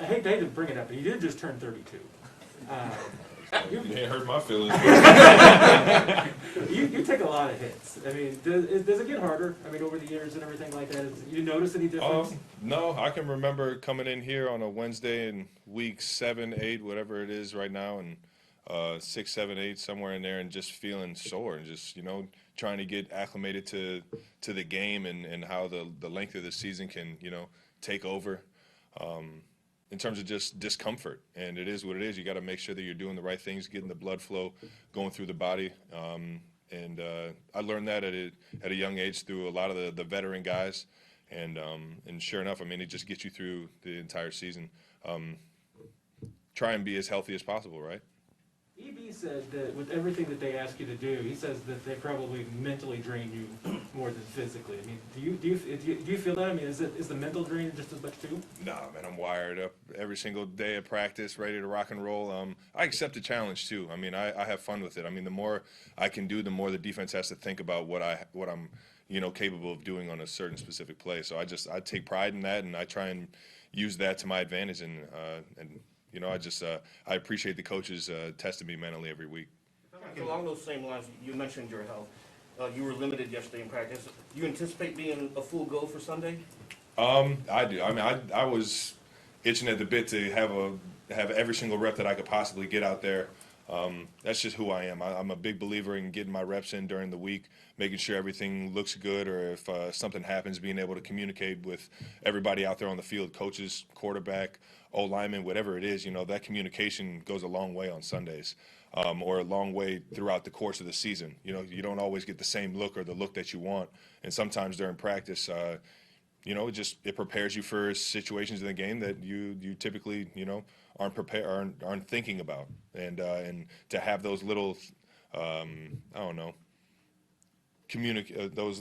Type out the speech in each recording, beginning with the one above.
hate to bring it up, but you did just turn 32. It hurt my feelings. You take a lot of hits. I mean, does it get harder? I mean, over the years and everything like that, you notice any difference? No, I can remember coming in here on a Wednesday in week 7, 8, whatever it is right now, and 6, 7, 8, somewhere in there, and just feeling sore and just trying to get acclimated to the game and how the length of the season can take over. In terms of just discomfort, and it is what it is. You got to make sure that you're doing the right things, getting the blood flow going through the body, and I learned that at a young age through a lot of the veteran guys, and sure enough, I mean, it just gets you through the entire season. Try and be as healthy as possible, right? EB said that with everything that they ask you to do, he says that they probably mentally drain you more than physically. I mean, do you feel that? I mean, is the mental drain just as much too? No, man, I'm wired up every single day of practice, ready to rock and roll. I accept the challenge too. I mean, I have fun with it. I mean, the more I can do, the more the defense has to think about what I'm capable of doing on a certain specific play. So I take pride in that, and I try and use that to my advantage, and I appreciate the coaches testing me mentally every week. Along those same lines, you mentioned your health. You were limited yesterday in practice. Do you anticipate being a full go for Sunday? I do. I mean, I was itching at the bit to have every single rep that I could possibly get out there. That's just who I am. I'm a big believer in getting my reps in during the week, making sure everything looks good, or if something happens, being able to communicate with everybody out there on the field, coaches, quarterback, O-lineman, whatever it is. That communication goes a long way on Sundays, or a long way throughout the course of the season. You don't always get the same look or the look that you want, and sometimes during practice, it prepares you for situations in the game that you typically aren't prepared, aren't thinking about, and to have those little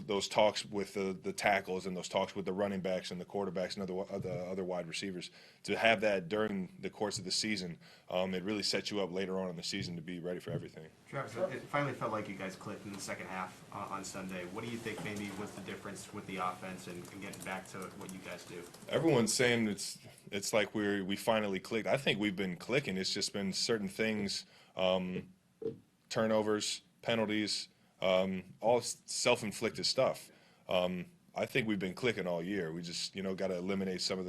those talks with the tackles and those talks with the running backs and the quarterbacks and the other wide receivers, to have that during the course of the season, it really sets you up later on in the season to be ready for everything. Travis, it finally felt like you guys clicked in the second half on Sunday. What do you think maybe was the difference with the offense and getting back to what you guys do? Everyone's saying it's like we finally clicked. I think we've been clicking. It's just been certain things, turnovers, penalties, all self-inflicted stuff. I think we've been clicking all year. We just got to eliminate some of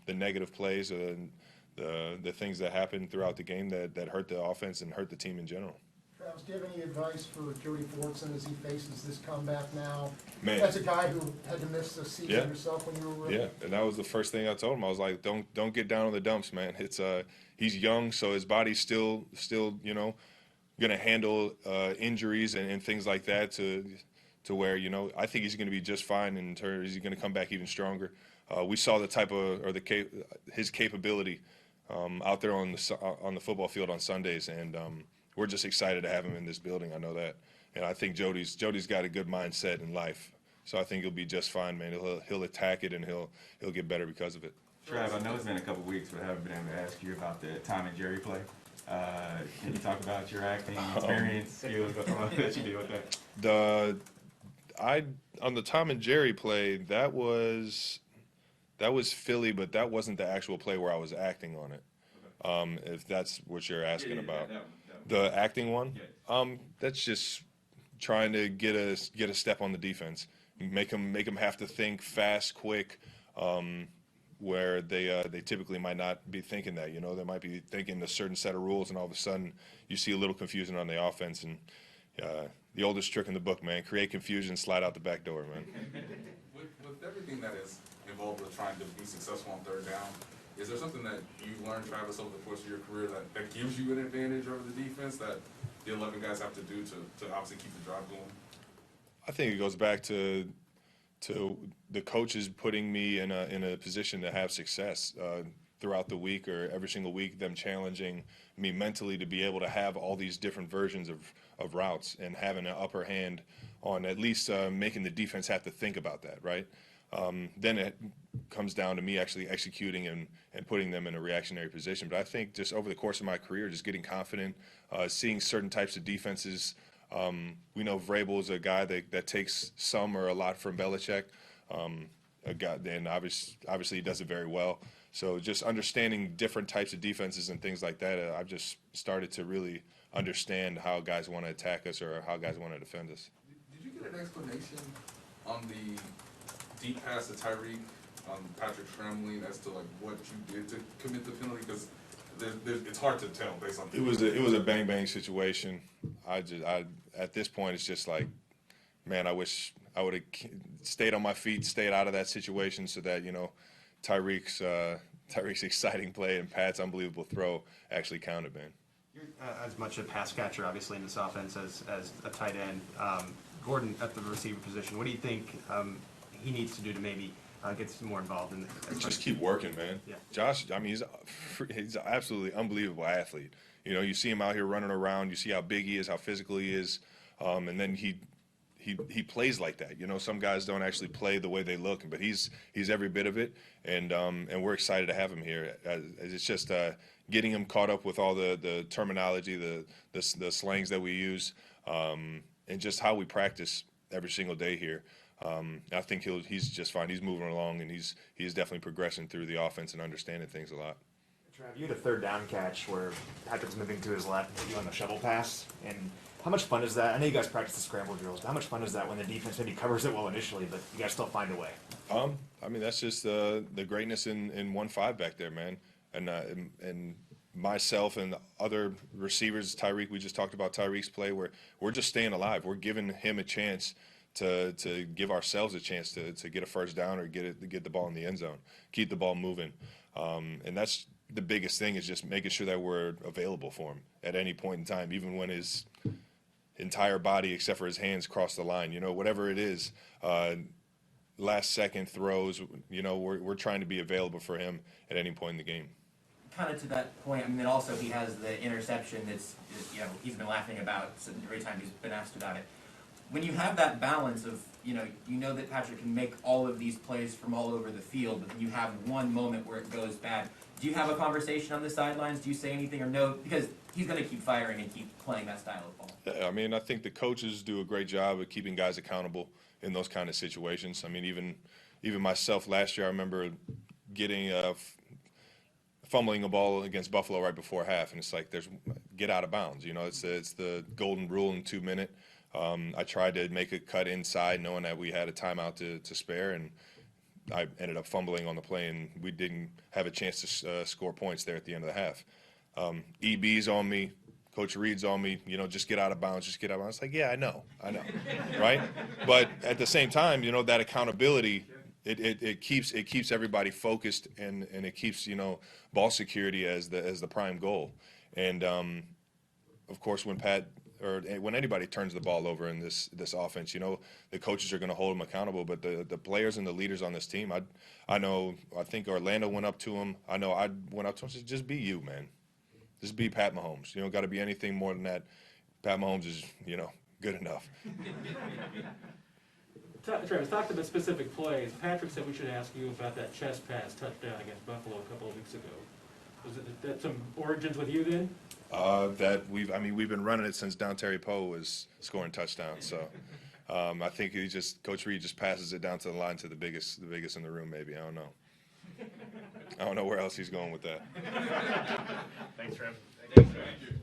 the negative plays and the things that happen throughout the game that hurt the offense and hurt the team in general. Travis, do you have any advice for Jody Fortson as he faces this comeback now? Man. As a guy who had to miss the season yourself when you were rookie? Yeah, and that was the first thing I told him. I was like, don't get down on the dumps, man. It's he's young, so his body's still going to handle injuries and things like that to where I think he's going to be just fine. In terms, he's going to come back even stronger. We saw the type of his capability out there on the football field on Sundays, and we're just excited to have him in this building. I know that, and I think Jody's got a good mindset in life, so I think he'll be just fine, man. He'll attack it, and he'll get better because of it. Trav, I know it's been a couple weeks, but I haven't been able to ask you about the Tom and Jerry play. Can you talk about your acting experience, skills that you did with that? On the Tom and Jerry play, that was Philly, but that wasn't the actual play where I was acting on it. If that's what you're asking about, the acting one, that's just trying to get a step on the defense, make them have to think fast, quick. Where they typically might not be thinking that. They might be thinking a certain set of rules, and all of a sudden you see a little confusion on the offense. And the oldest trick in the book, man, create confusion, slide out the back door, man. With everything that is involved with trying to be successful on third down, is there something that you've learned, Travis, over the course of your career that gives you an advantage over the defense that the 11 guys have to do to obviously keep the drive going? I think it goes back to the coaches putting me in a position to have success throughout the week, or every single week, them challenging me mentally to be able to have all these different versions of routes and having an upper hand on at least making the defense have to think about that, right? Then it comes down to me actually executing and putting them in a reactionary position. But I think just over the course of my career, just getting confident, seeing certain types of defenses. We know Vrabel is a guy that takes some or a lot from Belichick. A guy, and obviously he does it very well. So just understanding different types of defenses and things like that, I've just started to really understand how guys want to attack us or how guys want to defend us. Did you get an explanation on the deep pass to Tyreek on Patrick Tremblay as to like what you did to commit the penalty? Because it's hard to tell based on. It was a bang situation. At this point, it's just like, man, I wish I would have stayed on my feet, stayed out of that situation, so that Tyreek's exciting play and Pat's unbelievable throw actually counted, man. You're as much a pass catcher, obviously, in this offense as a tight end. Gordon at the receiver position, what do you think he needs to do to maybe get some more involved in this? Just keep working, man. Yeah. Josh, I mean, he's an absolutely unbelievable athlete. You see him out here running around. You see how big he is, how physical he is, and then he plays like that. Some guys don't actually play the way they look, but he's every bit of it, and we're excited to have him here. It's just getting him caught up with all the terminology, the slangs that we use, and just how we practice every single day here. I think he's just fine. He's moving along, and he's definitely progressing through the offense and understanding things a lot. Trav, you had a third down catch where Patrick's moving to his left and hit you on the shovel pass. And how much fun is that? I know you guys practice the scramble drills, but how much fun is that when the defense maybe covers it well initially, but you guys still find a way? I mean, that's just the greatness in 1-5 back there, man. And myself and the other receivers, Tyreek, we just talked about Tyreek's play, where we're just staying alive. We're giving him a chance to give ourselves a chance to get a first down or get the ball in the end zone, keep the ball moving. And that's the biggest thing, is just making sure that we're available for him at any point in time, even when his entire body except for his hands cross the line, whatever it is, last second throws, we're trying to be available for him at any point in the game. Kind of to that point, I mean, also he has the interception that's, he's been laughing about every time he's been asked about it. When you have that balance of, you know that Patrick can make all of these plays from all over the field, but then you have one moment where it goes bad. Do you have a conversation on the sidelines? Do you say anything or no? Because he's going to keep firing and keep playing that style of ball. Yeah, I mean, I think the coaches do a great job of keeping guys accountable in those kind of situations. I mean, even myself last year, I remember getting fumbling a ball against Buffalo right before half, and it's like, get out of bounds. It's the golden rule in 2 minutes. I tried to make a cut inside, knowing that we had a timeout to spare, and I ended up fumbling on the play, and we didn't have a chance to score points there at the end of the half. EB's on me, Coach Reed's on me, just get out of bounds, just get out of bounds. It's like, yeah, I know, right? But at the same time, that accountability, it keeps everybody focused, and it keeps ball security as the prime goal. And of course, when when anybody turns the ball over in this offense, the coaches are going to hold them accountable. But the players and the leaders on this team, I think Orlando went up to him. I know I went up to him and said, just be you, man. Just be Pat Mahomes. You don't got to be anything more than that. Pat Mahomes is, good enough. Travis, talked about specific plays. Patrick said we should ask you about that chest pass touchdown against Buffalo a couple of weeks ago. Was that some origins with you then? That we've been running it since Down Terry Poe was scoring touchdowns. So I think Coach Reed just passes it down to the line to the biggest in the room. Maybe, I don't know. I don't know where else he's going with that. Thanks, Trev. Thank you.